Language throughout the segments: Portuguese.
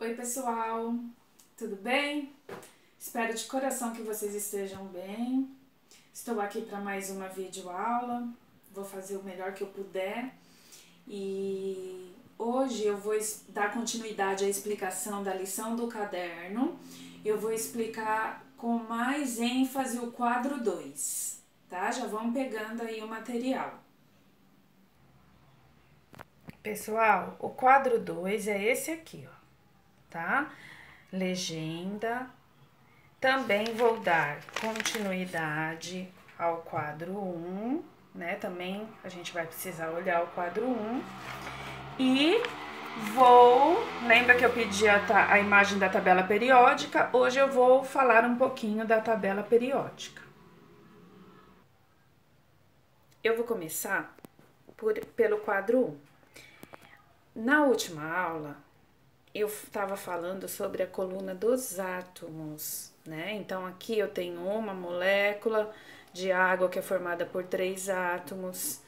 Oi, pessoal, tudo bem? Espero de coração que vocês estejam bem. Estou aqui para mais uma videoaula. Vou fazer o melhor que eu puder e hoje eu vou dar continuidade à explicação da lição do caderno. Eu vou explicar com mais ênfase o quadro 2, tá? Já vão pegando aí o material. Pessoal, o quadro 2 é esse aqui, ó, tá? Legenda. Também vou dar continuidade ao quadro 1, né? Também a gente vai precisar olhar o quadro 1. E lembra que eu pedi a imagem da tabela periódica? Hoje eu vou falar um pouquinho da tabela periódica. Eu vou começar pelo quadro 1. Na última aula, eu estava falando sobre a coluna dos átomos, né? Então, aqui eu tenho uma molécula de água que é formada por 3 átomos,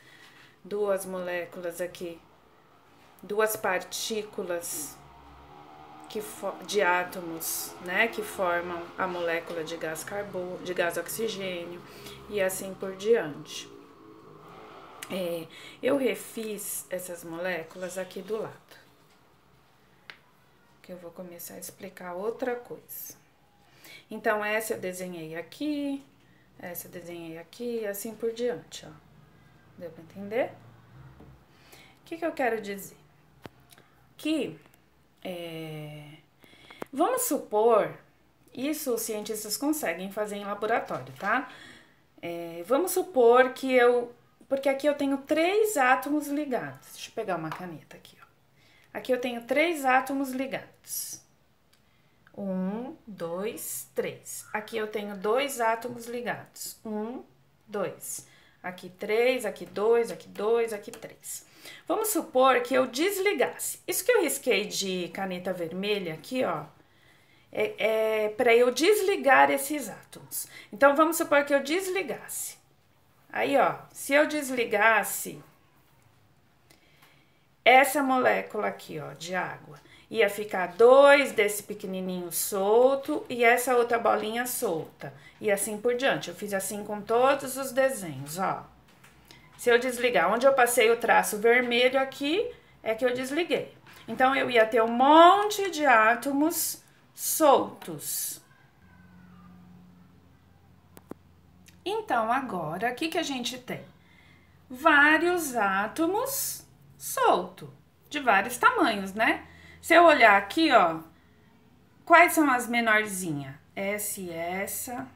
2 moléculas aqui, 2 partículas de átomos, né? Que formam a molécula de gás carbono, de gás oxigênio e assim por diante. Eu refiz essas moléculas aqui do lado, que eu vou começar a explicar outra coisa. Então, essa eu desenhei aqui, essa eu desenhei aqui e assim por diante, ó. Deu pra entender? O que eu quero dizer? Que, vamos supor, isso os cientistas conseguem fazer em laboratório, tá? Vamos supor que porque aqui eu tenho 3 átomos ligados. Deixa eu pegar uma caneta aqui, ó. Aqui eu tenho 3 átomos ligados. 1, 2, 3. Aqui eu tenho 2 átomos ligados. 1, 2. Aqui 3, aqui 2, aqui 2, aqui 3. Vamos supor que eu desligasse. Isso que eu risquei de caneta vermelha aqui, ó, é para eu desligar esses átomos. Então, vamos supor que eu desligasse. Aí, ó, se eu desligasse essa molécula aqui, ó, de água, ia ficar 2 desse pequenininho solto e essa outra bolinha solta. E assim por diante. Eu fiz assim com todos os desenhos, ó. Se eu desligar, onde eu passei o traço vermelho aqui, é que eu desliguei. Então, eu ia ter um monte de átomos soltos. Então, agora, o que a gente tem? Vários átomos soltos, de vários tamanhos, né? Se eu olhar aqui, ó, quais são as menorzinhas? Essa e essa.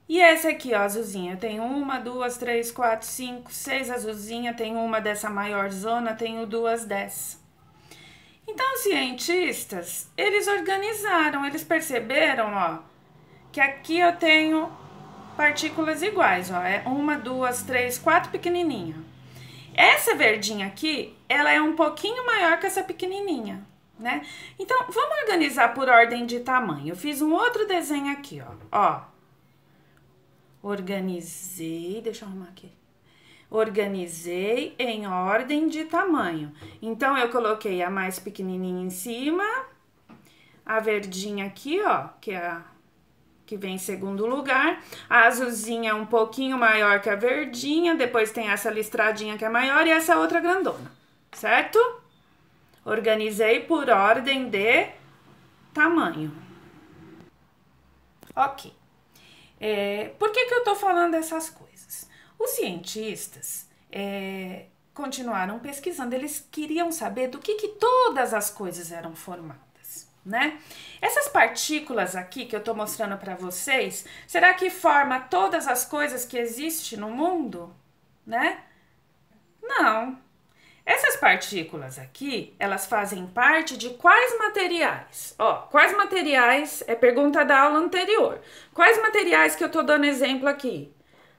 E essa aqui, ó, azulzinha. Eu tenho 1, 2, 3, 4, 5, 6 azulzinha. Tenho uma dessa maior zona, tenho 2 dessa. Então, os cientistas, eles organizaram, eles perceberam, ó, que aqui eu tenho partículas iguais, ó. É 1, 2, 3, 4 pequenininha. Essa verdinha aqui, ela é um pouquinho maior que essa pequenininha, né? Então, vamos organizar por ordem de tamanho. Eu fiz um outro desenho aqui, ó. Organizei, deixa eu arrumar aqui. Organizei em ordem de tamanho. Então, eu coloquei a mais pequenininha em cima, a verdinha aqui, ó, que é a que vem em segundo lugar, a azulzinha é um pouquinho maior que a verdinha, depois tem essa listradinha que é maior e essa outra grandona, certo? Organizei por ordem de tamanho. Ok. Por que eu tô falando essas coisas? Os cientistas continuaram pesquisando, eles queriam saber do que todas as coisas eram formadas, né? Essas partículas aqui que eu tô mostrando para vocês, será que forma todas as coisas que existem no mundo, né? Não. Essas partículas aqui, elas fazem parte de quais materiais? Ó, quais materiais, é pergunta da aula anterior. Quais materiais que eu tô dando exemplo aqui?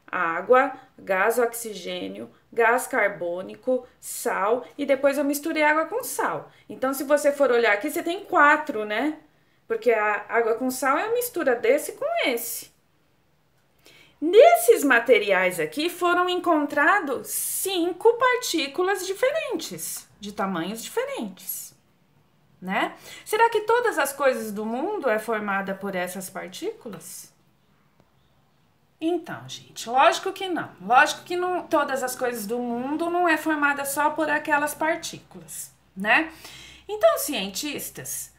Água, gás oxigênio, gás carbônico, sal e depois eu misturei água com sal. Então, se você for olhar aqui, você tem 4, né? Porque a água com sal é a mistura desse com esse. Nesses materiais aqui foram encontrados 5 partículas diferentes, de tamanhos diferentes. né? Será que todas as coisas do mundo é formada por essas partículas? Então, gente, lógico que não. Lógico que não, todas as coisas do mundo não é formada só por aquelas partículas, né? Então, os cientistas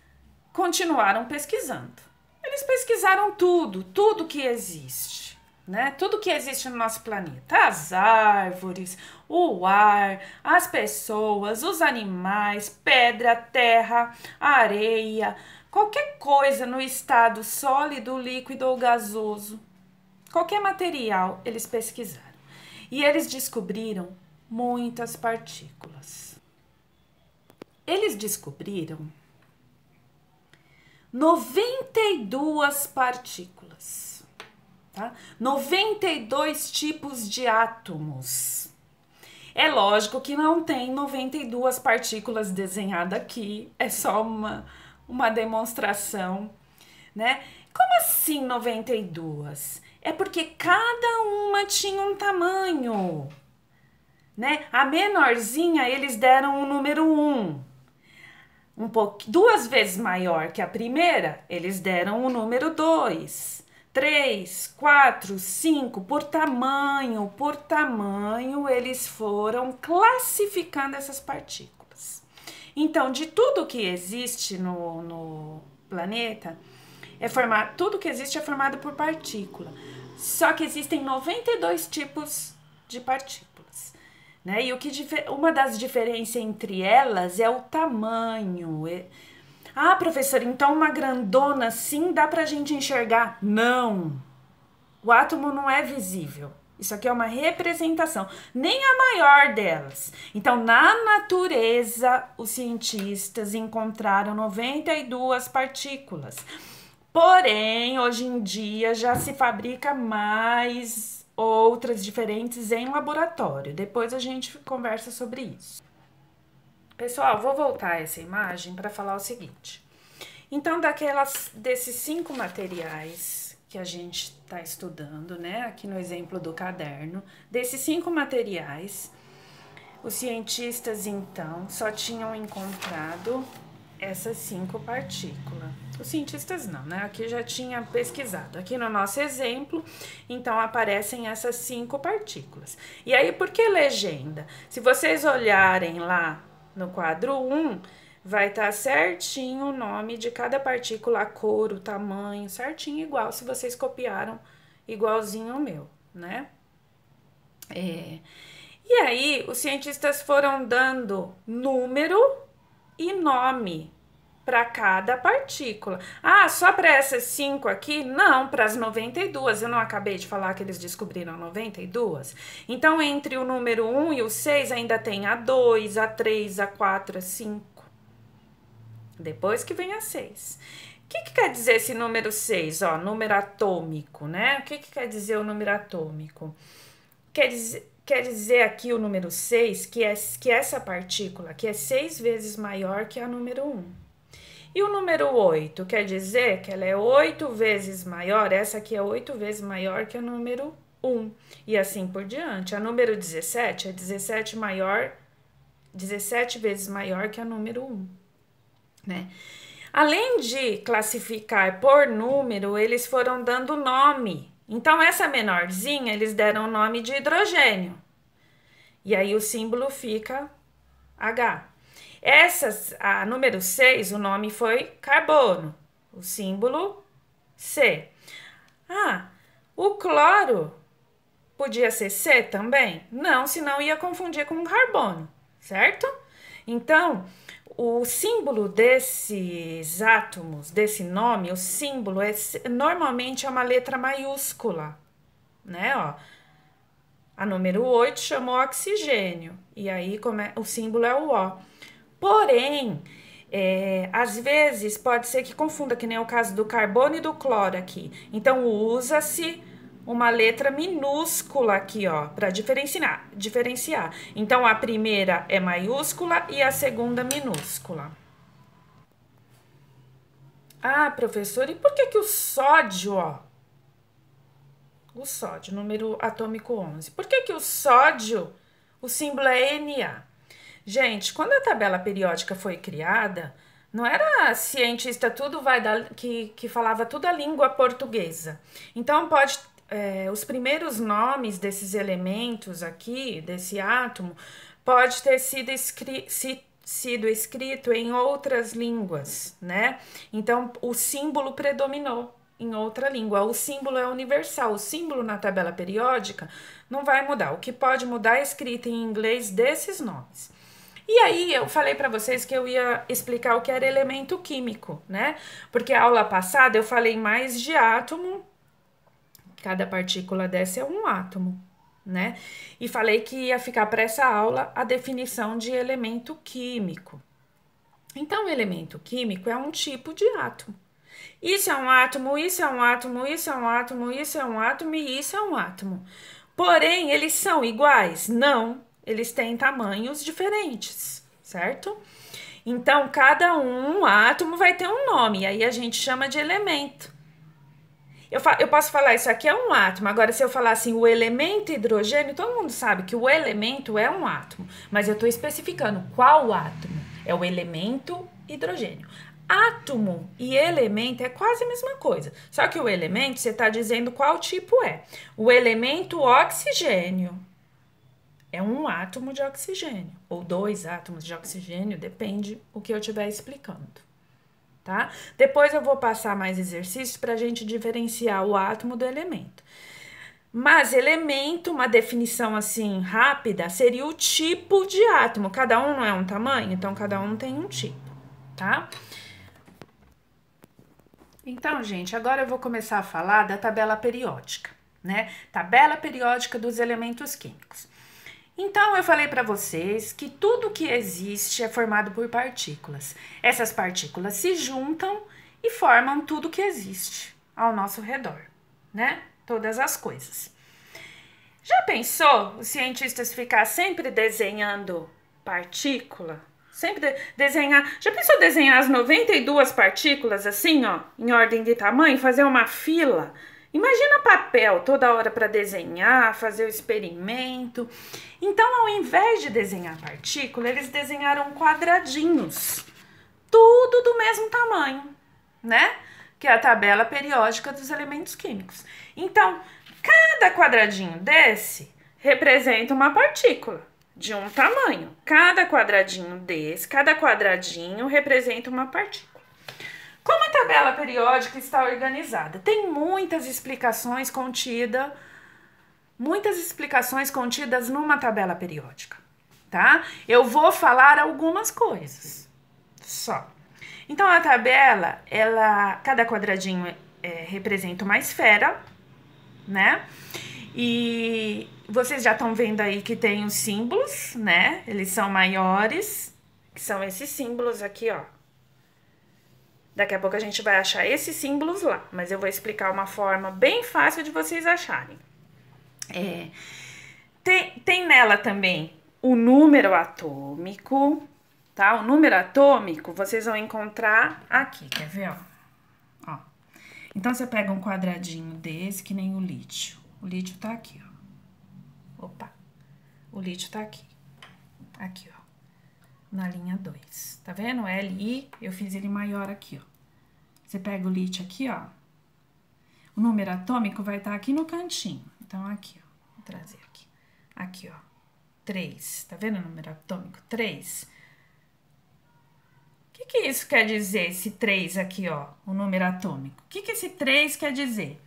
continuaram pesquisando. Eles pesquisaram tudo que existe, né? Tudo que existe no nosso planeta, as árvores, o ar, as pessoas, os animais, pedra, terra, areia, qualquer coisa no estado sólido, líquido ou gasoso. Qualquer material, eles pesquisaram. E eles descobriram muitas partículas. Eles descobriram 92 partículas, tá? 92 tipos de átomos. É lógico que não tem 92 partículas desenhadas aqui, é só uma demonstração, né? Como assim 92? É porque cada uma tinha um tamanho, né? A menorzinha eles deram o número 1. Duas vezes maior que a primeira, eles deram o número 2. 3, 4, 5, por tamanho, eles foram classificando essas partículas. Então, de tudo que existe no planeta, tudo que existe é formado por partícula. Só que existem 92 tipos de partículas, né? E uma das diferenças entre elas é o tamanho. Ah, professora, então uma grandona assim dá pra gente enxergar? Não! O átomo não é visível. Isso aqui é uma representação, nem a maior delas. Então, na natureza, os cientistas encontraram 92 partículas. Porém, hoje em dia já se fabrica mais outras diferentes em laboratório. Depois a gente conversa sobre isso. Pessoal, vou voltar essa imagem para falar o seguinte. Então, desses 5 materiais que a gente está estudando, né? Aqui no exemplo do caderno, desses 5 materiais, os cientistas, então, só tinham encontrado essas 5 partículas. Os cientistas não, né? Aqui já tinha pesquisado. Aqui no nosso exemplo, então, aparecem essas 5 partículas. E aí, por que legenda? Se vocês olharem lá no quadro 1, vai estar certinho o nome de cada partícula, a cor, o tamanho, certinho igual, se vocês copiaram igualzinho o meu, né? E aí, os cientistas foram dando número e nome para cada partícula. Ah, só para essas 5 aqui? Não, para as 92. Eu não acabei de falar que eles descobriram 92? Então, entre o número 1 e o 6 ainda tem a 2, a 3, a 4, a 5. Depois que vem a 6. O que quer dizer esse número 6? Ó, número atômico, né? O que quer dizer o número atômico? Quer dizer aqui o número 6 que essa partícula aqui é 6 vezes maior que a número 1. E o número 8 quer dizer que ela é 8 vezes maior, essa aqui é 8 vezes maior que a número 1. E assim por diante. A número 17 é 17 vezes maior que a número 1. Né? Além de classificar por número, eles foram dando nome. Então, essa menorzinha, eles deram o nome de hidrogênio. E aí, o símbolo fica H. A número 6, o nome foi carbono. O símbolo C. Ah, o cloro podia ser C também? Não, senão ia confundir com carbono, certo? Então, o símbolo desses átomos, desse nome, o símbolo normalmente é uma letra maiúscula, né? Ó, a número 8 chamou oxigênio, e aí o símbolo é o O. Porém, às vezes pode ser que confunda, que nem o caso do carbono e do cloro aqui. Então, usa-se uma letra minúscula aqui, ó, para diferenciar. Então, a primeira é maiúscula e a segunda minúscula. Ah, professor, e por que o sódio, ó? O sódio, número atômico 11. Por que o sódio, o símbolo é Na? Gente, quando a tabela periódica foi criada, Não era cientista tudo que falava toda a língua portuguesa. Então os primeiros nomes desses elementos aqui, desse átomo, pode ter sido escrito em outras línguas, né? Então o símbolo predominou em outra língua. O símbolo é universal. O símbolo na tabela periódica não vai mudar. O que pode mudar é escrito em inglês desses nomes. E aí eu falei para vocês que eu ia explicar o que era elemento químico, né? Porque a aula passada eu falei mais de átomo, cada partícula dessa é um átomo, né? E falei que ia ficar para essa aula a definição de elemento químico. Então, o elemento químico é um tipo de átomo. Isso é um átomo, isso é um átomo, isso é um átomo, isso é um átomo e isso é um átomo. Porém, eles são iguais? Não. Eles têm tamanhos diferentes, certo? Então, cada átomo vai ter um nome, e aí a gente chama de elemento. Eu posso falar, isso aqui é um átomo, agora se eu falar assim, o elemento hidrogênio, todo mundo sabe que o elemento é um átomo, mas eu estou especificando qual átomo, é o elemento hidrogênio. Átomo e elemento é quase a mesma coisa, só que o elemento você está dizendo qual tipo é. O elemento oxigênio é um átomo de oxigênio, ou 2 átomos de oxigênio, depende o que eu estiver explicando, tá? Depois eu vou passar mais exercícios para a gente diferenciar o átomo do elemento. Mas elemento, uma definição assim rápida, seria o tipo de átomo. Cada um não é um tamanho, então cada um tem um tipo, tá? Então, gente, agora eu vou começar a falar da tabela periódica, né? Tabela periódica dos elementos químicos. Então, eu falei para vocês que tudo que existe é formado por partículas. Essas partículas se juntam e formam tudo que existe ao nosso redor, né? Todas as coisas. Já pensou os cientistas ficar sempre desenhando partícula? Sempre desenhar. Já pensou desenhar as 92 partículas assim, ó, em ordem de tamanho, fazer uma fila? Imagina papel toda hora para desenhar, fazer o experimento. Então, ao invés de desenhar partícula, eles desenharam quadradinhos, tudo do mesmo tamanho, né? Que é a tabela periódica dos elementos químicos. Então, cada quadradinho desse representa uma partícula de um tamanho. Cada quadradinho representa uma partícula. Como a tabela periódica está organizada? Tem muitas explicações contidas numa tabela periódica, tá? Eu vou falar algumas coisas só. Então, a tabela, cada quadradinho representa uma esfera, né? E vocês já estão vendo aí que tem os símbolos, né? Eles são maiores, que são esses símbolos aqui, ó. Daqui a pouco a gente vai achar esses símbolos lá, mas eu vou explicar uma forma bem fácil de vocês acharem. Tem nela também o número atômico, tá? O número atômico vocês vão encontrar aqui, quer ver, ó? Então, você pega um quadradinho desse, que nem o lítio. O lítio tá aqui, ó. Opa! O lítio tá aqui. Aqui, ó. Na linha 2. Tá vendo? O Li, eu fiz ele maior aqui, ó. Você pega o lítio aqui, ó. O número atômico vai estar aqui no cantinho. Então, aqui, ó. Vou trazer aqui. Aqui, ó. 3. Tá vendo o número atômico? 3. O que isso quer dizer, esse 3 aqui, ó? O número atômico. O que esse 3 quer dizer?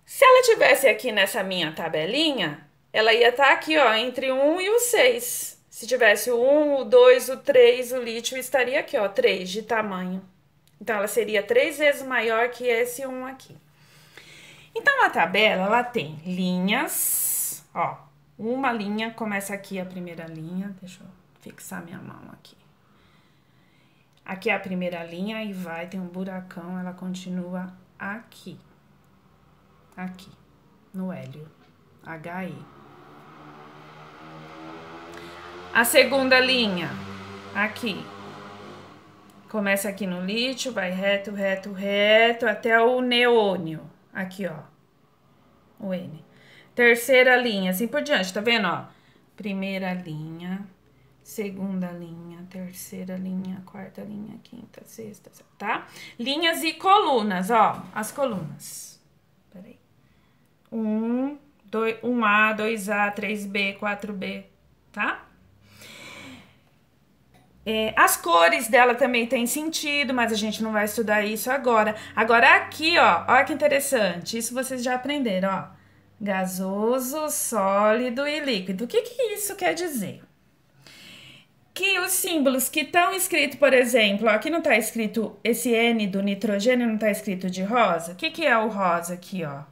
Se ela tivesse aqui nessa minha tabelinha, ela ia estar aqui, ó, entre o 1 e o 6. Se tivesse o 1, o 2, o 3, o lítio estaria aqui, ó, 3 de tamanho. Então, ela seria 3 vezes maior que esse 1 aqui. Então, a tabela, ela tem linhas, ó. Uma linha, começa aqui a primeira linha. Deixa eu fixar minha mão aqui. Aqui é a primeira linha e tem um buracão, ela continua aqui. Aqui, no hélio, HE. A segunda linha, aqui. Começa aqui no lítio, vai reto, reto, reto, até o neônio. Aqui, ó, o N. Terceira linha, assim por diante, tá vendo, ó? Primeira linha, segunda linha, terceira linha, quarta linha, quinta, sexta, tá? Linhas e colunas, ó, as colunas. Peraí. 1A, 2A, 3B, 4B, tá? As cores dela também tem sentido, mas a gente não vai estudar isso agora. Agora aqui, ó, olha que interessante. Isso vocês já aprenderam, ó. Gasoso, sólido e líquido. O que isso quer dizer? Que os símbolos que estão escritos, por exemplo, ó, aqui não está escrito esse N do nitrogênio, não está escrito de rosa. O que é o rosa aqui, ó?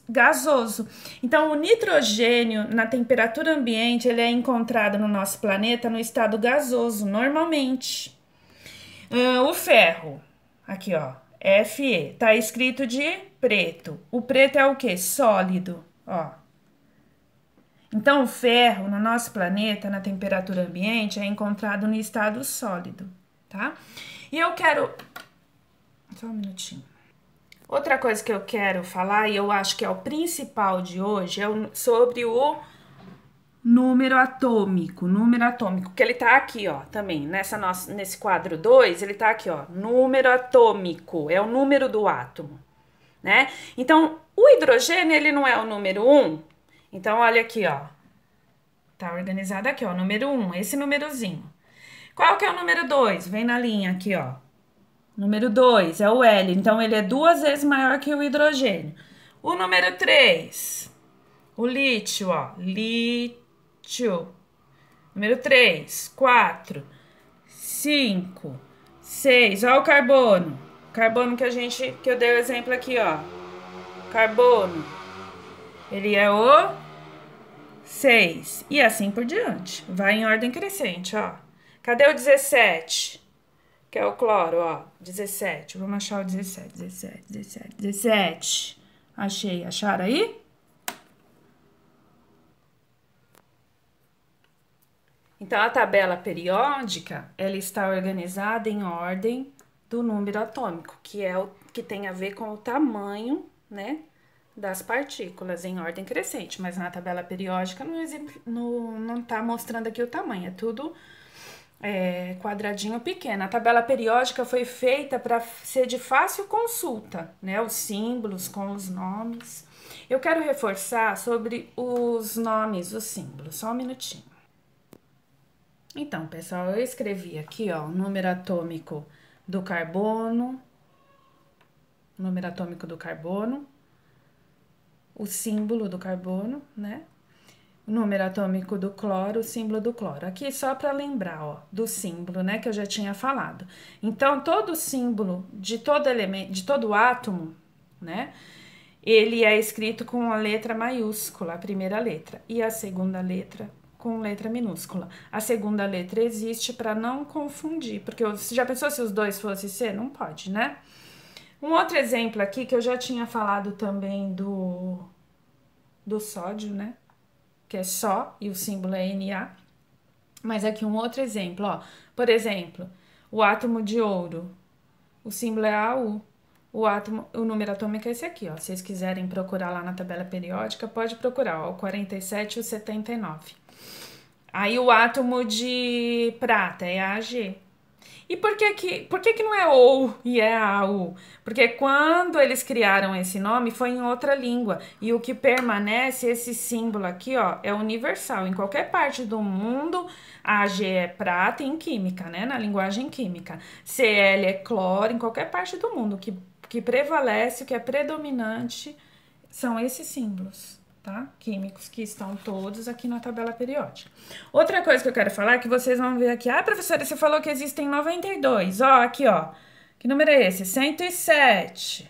Gasoso. Então, o nitrogênio, na temperatura ambiente, ele é encontrado no nosso planeta no estado gasoso, normalmente. O ferro, aqui, ó, Fe, tá escrito de preto. O preto é o quê? Sólido, ó. Então, o ferro no nosso planeta, na temperatura ambiente, é encontrado no estado sólido, tá? E eu quero... Só um minutinho. Outra coisa que eu quero falar, e eu acho que é o principal de hoje, é sobre o número atômico. Número atômico, que ele tá aqui, ó, também. Nesse quadro 2, ele tá aqui, ó. Número atômico, é o número do átomo, né? Então, o hidrogênio, ele não é o número 1. Então, olha aqui, ó. Tá organizado aqui, ó. Número 1, esse númerozinho. Qual que é o número 2? Vem na linha aqui, ó. Número 2 é o L, então ele é 2 vezes maior que o hidrogênio. O número 3, o lítio, ó, lítio. Número 3, 4, 5, 6, ó o carbono. Carbono que eu dei o exemplo aqui, ó. Carbono. Ele é o 6 e assim por diante. Vai em ordem crescente, ó. Cadê o 17? Que é o cloro, ó, 17. Vamos achar o 17. Achei. Acharam aí? Então, a tabela periódica, ela está organizada em ordem do número atômico, que é o que tem a ver com o tamanho, né, das partículas, em ordem crescente. Mas na tabela periódica não tá mostrando aqui o tamanho, é tudo... quadradinho pequeno. A tabela periódica foi feita para ser de fácil consulta, né? Os símbolos com os nomes. Eu quero reforçar sobre os nomes, os símbolos. Só um minutinho. Então, pessoal, eu escrevi aqui, ó, o número atômico do carbono, o símbolo do carbono, né? O número atômico do cloro, o símbolo do cloro. Aqui só para lembrar, ó, do símbolo, né, que eu já tinha falado. Então, todo símbolo de todo elemento, de todo átomo, né, ele é escrito com a letra maiúscula, a primeira letra, e a segunda letra com letra minúscula. A segunda letra existe para não confundir, porque você já pensou se os dois fossem C? Não pode, né? Um outro exemplo aqui que eu já tinha falado também do sódio, né? Que é só, e o símbolo é Na. Mas aqui um outro exemplo, ó. Por exemplo, o átomo de ouro, o símbolo é AU. O número atômico é esse aqui, ó. Se vocês quiserem procurar lá na tabela periódica, pode procurar, ó, o 47 e o 79. Aí o átomo de prata é AG. E por que não é OU e é AU? Porque quando eles criaram esse nome foi em outra língua. E o que permanece, esse símbolo aqui, ó, é universal. Em qualquer parte do mundo, AG é prata em química, né? Na linguagem química. Cl é cloro em qualquer parte do mundo. O que prevalece, o que é predominante, são esses símbolos, tá? Químicos que estão todos aqui na tabela periódica. Outra coisa que eu quero falar é que vocês vão ver aqui. Ah, professora, você falou que existem 92. Ó, aqui, ó. Que número é esse? 107.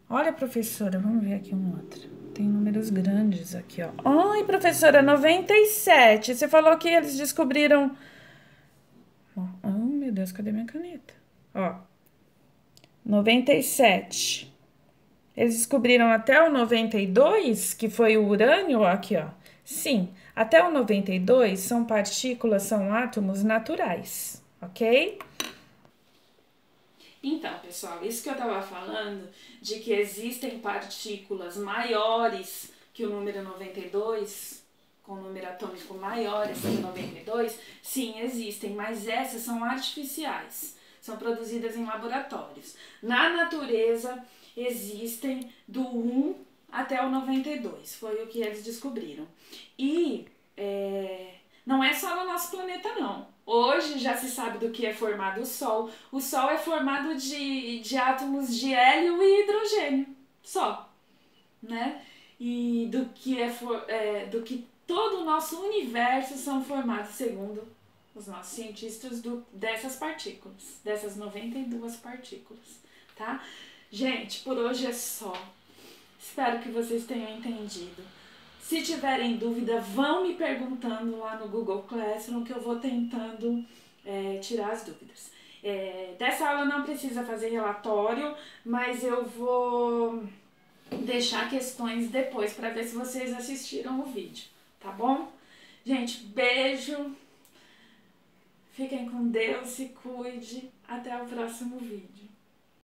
Olha, professora, vamos ver aqui um outro. Tem números grandes aqui, ó. Ai, professora, 97. Você falou que eles descobriram... Oh, meu Deus, cadê minha caneta? Ó, 97. Eles descobriram até o 92, que foi o urânio, ó, aqui, ó. Sim, até o 92 são partículas, são átomos naturais, ok? Então, pessoal, isso que eu tava falando, de que existem partículas maiores que o número 92, com número atômico maior, esse 92, sim, existem, mas essas são artificiais, são produzidas em laboratórios. Na natureza existem do 1 até o 92, foi o que eles descobriram. E não é só no nosso planeta, não. Hoje já se sabe do que é formado o Sol. O Sol é formado de átomos de hélio e hidrogênio, só, né? E do que todo o nosso universo são formados, segundo os nossos cientistas, dessas partículas, dessas 92 partículas, tá? Gente, por hoje é só. Espero que vocês tenham entendido. Se tiverem dúvida, vão me perguntando lá no Google Classroom que eu vou tentando tirar as dúvidas. Dessa aula não precisa fazer relatório, mas eu vou deixar questões depois para ver se vocês assistiram o vídeo, tá bom? Gente, beijo, fiquem com Deus, se cuide, até o próximo vídeo.